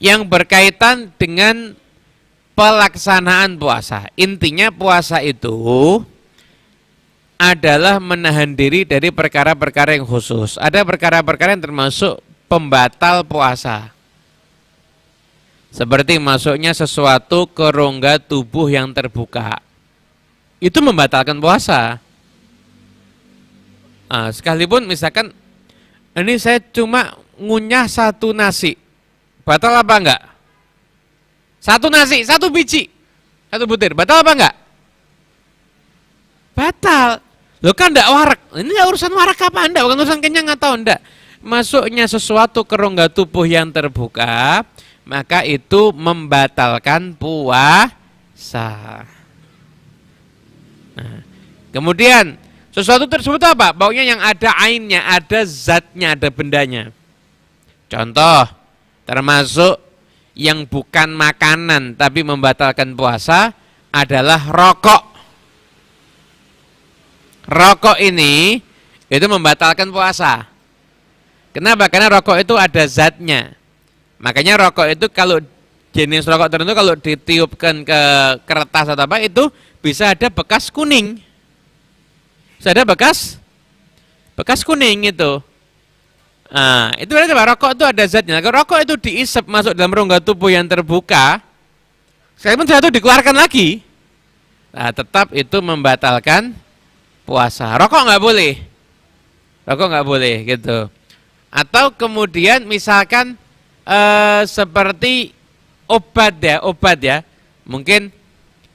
yang berkaitan dengan pelaksanaan puasa. Intinya puasa itu adalah menahan diri dari perkara-perkara yang khusus. Ada perkara-perkara yang termasuk pembatal puasa. Seperti masuknya sesuatu ke rongga tubuh yang terbuka. Itu membatalkan puasa. Nah, sekalipun misalkan ini saya cuma ngunyah satu nasi. Batal apa enggak? Satu nasi, satu biji, satu butir. Batal apa enggak? Batal. Loh kan enggak warak. Ini enggak urusan warak apa enggak, bukan urusan kenyang atau enggak. Masuknya sesuatu ke rongga tubuh yang terbuka, maka itu membatalkan puasa. Nah, kemudian sesuatu tersebut apa? Baunya yang ada ainnya, ada zatnya, ada bendanya. Contoh, termasuk yang bukan makanan tapi membatalkan puasa adalah rokok. Rokok ini itu membatalkan puasa. Kenapa? Karena rokok itu ada zatnya. Makanya rokok itu kalau jenis rokok tertentu kalau ditiupkan ke kertas atau apa itu bisa ada bekas kuning. Bisa ada bekas kuning itu. Nah, itu berarti apa? Rokok itu ada zatnya. Kalau rokok itu diisep masuk dalam rongga tubuh yang terbuka, sekalipun setelah itu dikeluarkan lagi, nah tetap itu membatalkan puasa. Rokok nggak boleh. Rokok nggak boleh gitu. Atau kemudian misalkan seperti obat ya. Mungkin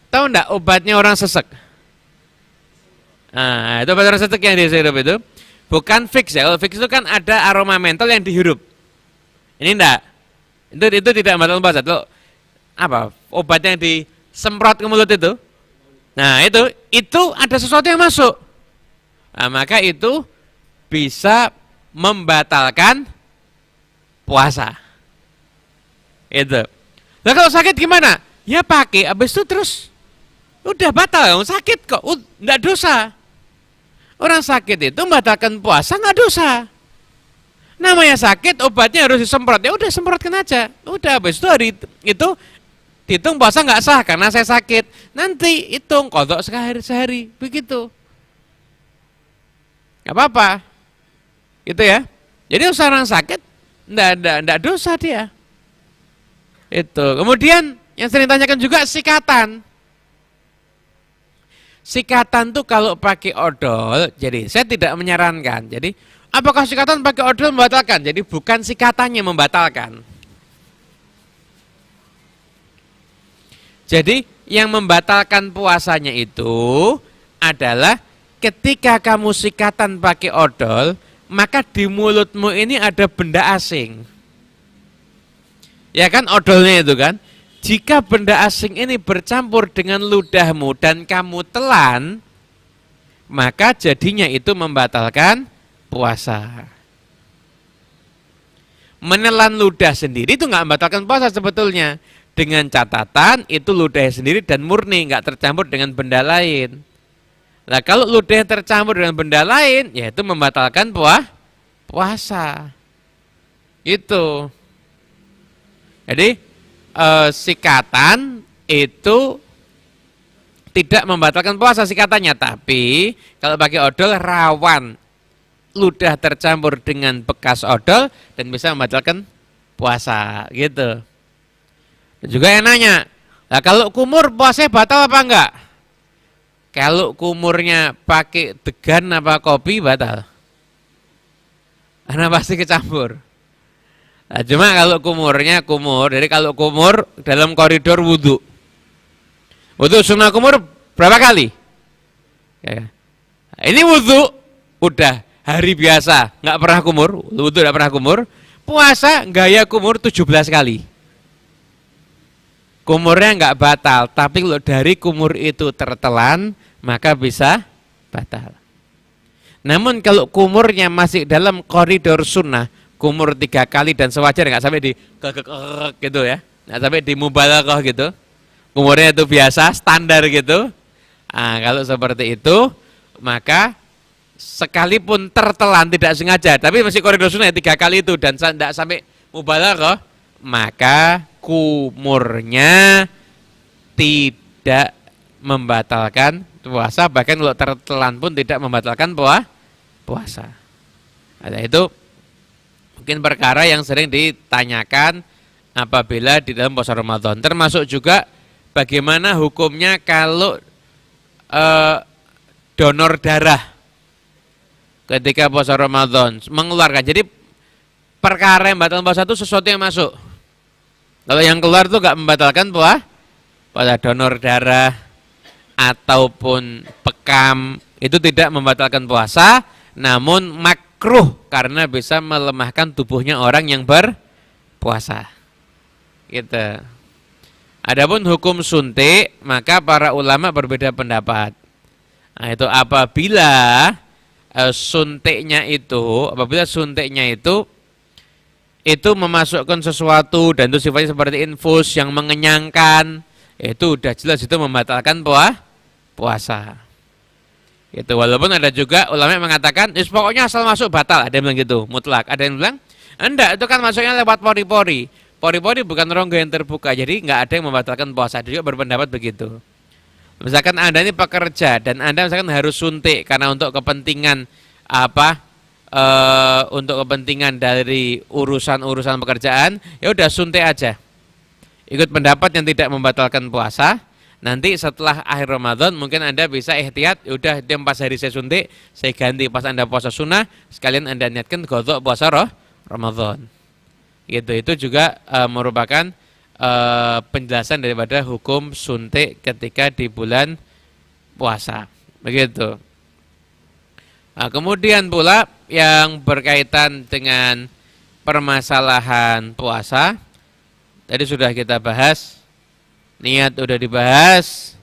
tahu enggak obatnya orang sesek? Nah, itu obat orang sesek yang dihirup itu bukan fix ya. Kalau fix itu kan ada aroma mentol yang dihirup. Ini enggak. Itu tidak membatalkan puasa. Itu apa? Obat yang disemprot ke mulut itu. Nah, itu ada sesuatu yang masuk. Nah, maka itu bisa membatalkan puasa. Itu. Nah, kalau sakit gimana? Ya pakai, habis itu terus udah batal, sakit kok, enggak dosa. Orang sakit itu membatalkan puasa enggak dosa. Namanya sakit, obatnya harus disemprot. Ya udah semprotkan aja. Udah habis itu hari itu dihitung puasa enggak sah karena saya sakit. Nanti hitung qadha sehari begitu. Enggak apa-apa. Gitu ya. Jadi orang sakit enggak dosa dia. Itu. Kemudian yang sering tanyakan juga sikatan. Sikatan tuh kalau pakai odol, jadi saya tidak menyarankan. Jadi apakah sikatan pakai odol membatalkan? Jadi bukan sikatannya membatalkan. Jadi yang membatalkan puasanya itu adalah ketika kamu sikatan pakai odol, maka di mulutmu ini ada benda asing. Ya kan odolnya itu kan. Jika benda asing ini bercampur dengan ludahmu dan kamu telan, maka jadinya itu membatalkan puasa. Menelan ludah sendiri itu nggak membatalkan puasa sebetulnya. Dengan catatan itu ludahnya sendiri dan murni, nggak tercampur dengan benda lain. Nah kalau ludahnya tercampur dengan benda lain, ya itu membatalkan puasa. Itu. Jadi sikatan itu tidak membatalkan puasa sikatannya, tapi kalau pakai odol rawan ludah tercampur dengan bekas odol dan bisa membatalkan puasa gitu. Dan juga yang nanya, nah kalau kumur puasanya batal apa enggak? Kalau kumurnya pakai degan apa kopi batal. Karena pasti kecampur. Nah, cuma kalau kumurnya jadi kalau kumur dalam koridor wudhu. Wudhu sunnah kumur berapa kali? Ya. Ini wudhu udah hari biasa, nggak pernah kumur, wudhu nggak pernah kumur. Puasa gaya kumur 17 kali. Kumurnya nggak batal, tapi kalau dari kumur itu tertelan, maka bisa batal. Namun kalau kumurnya masih dalam koridor sunnah, kumur 3 kali dan sewajar, nggak sampai di gitu ya, nggak sampai di mubalaghah gitu. Kumurnya itu biasa, standar gitu. Nah, kalau seperti itu, maka sekalipun tertelan tidak sengaja, tapi masih koridor sunnah 3 kali itu dan tidak sampai mubalaghah, maka kumurnya tidak membatalkan puasa, bahkan kalau tertelan pun tidak membatalkan puasa. Ada itu mungkin perkara yang sering ditanyakan apabila di dalam puasa Ramadan. Termasuk juga bagaimana hukumnya kalau donor darah ketika puasa Ramadan mengeluarkan. Jadi perkara yang membatalkan puasa itu sesuatu yang masuk. Kalau yang keluar itu gak membatalkan puasa, donor darah ataupun bekam itu tidak membatalkan puasa, namun makruh karena bisa melemahkan tubuhnya orang yang berpuasa. Gitu. Adapun hukum suntik, maka para ulama berbeda pendapat. Nah, itu apabila suntiknya itu memasukkan sesuatu dan itu sifatnya seperti infus yang mengenyangkan, itu udah jelas itu membatalkan puasa. Itu walaupun ada juga ulama yang mengatakan, pokoknya asal masuk batal, ada yang bilang gitu, mutlak. Ada yang bilang, enggak, itu kan masuknya lewat pori-pori. Pori-pori bukan rongga yang terbuka, jadi enggak ada yang membatalkan puasa. Ada juga berpendapat begitu. Misalkan Anda ini pekerja dan Anda misalkan harus suntik karena untuk kepentingan untuk kepentingan dari urusan pekerjaan, ya udah suntik aja. Ikut pendapat yang tidak membatalkan puasa. Nanti setelah akhir Ramadan mungkin Anda bisa ihtiyat, udah yang pas hari saya suntik, saya ganti pas Anda puasa sunnah, sekalian Anda niatkan qadha puasa Ramadan. Gitu, itu juga merupakan penjelasan daripada hukum suntik ketika di bulan puasa. Begitu. Nah, kemudian pula yang berkaitan dengan permasalahan puasa, tadi sudah kita bahas. Niat sudah dibahas,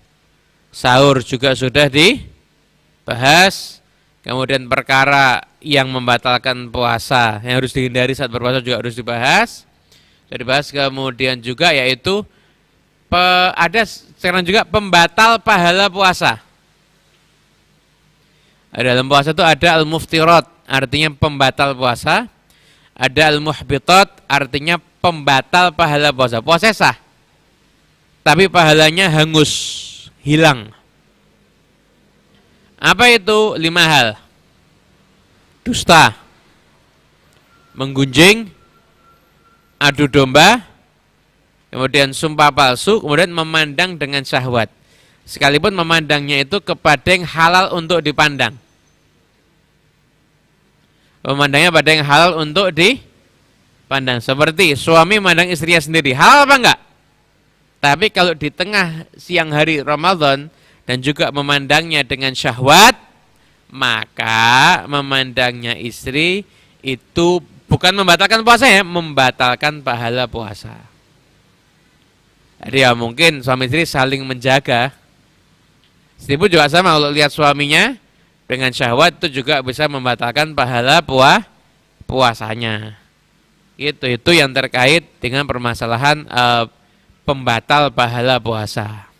sahur juga sudah dibahas, kemudian perkara yang membatalkan puasa yang harus dihindari saat berpuasa juga harus dibahas. Sudah dibahas, kemudian juga yaitu ada sekarang juga pembatal pahala puasa. Dalam puasa itu ada al-muftirat, artinya pembatal puasa, ada al-muhbitat, artinya pembatal pahala puasa. Puasa sah, tapi pahalanya hangus, hilang. Apa itu? 5 hal. Dusta, menggunjing, adu domba, kemudian sumpah palsu, kemudian memandang dengan syahwat. Sekalipun memandangnya itu kepada yang halal untuk dipandang. Memandangnya pada yang halal untuk dipandang. Seperti suami memandang istrinya sendiri. Halal apa enggak? Tapi kalau di tengah siang hari Ramadan dan juga memandangnya dengan syahwat, maka memandangnya istri itu bukan membatalkan puasa ya, membatalkan pahala puasa. Jadi ya mungkin suami istri saling menjaga. Istri pun juga sama, kalau lihat suaminya dengan syahwat itu juga bisa membatalkan pahala puasanya. Itu yang terkait dengan permasalahan pembatal pahala puasa.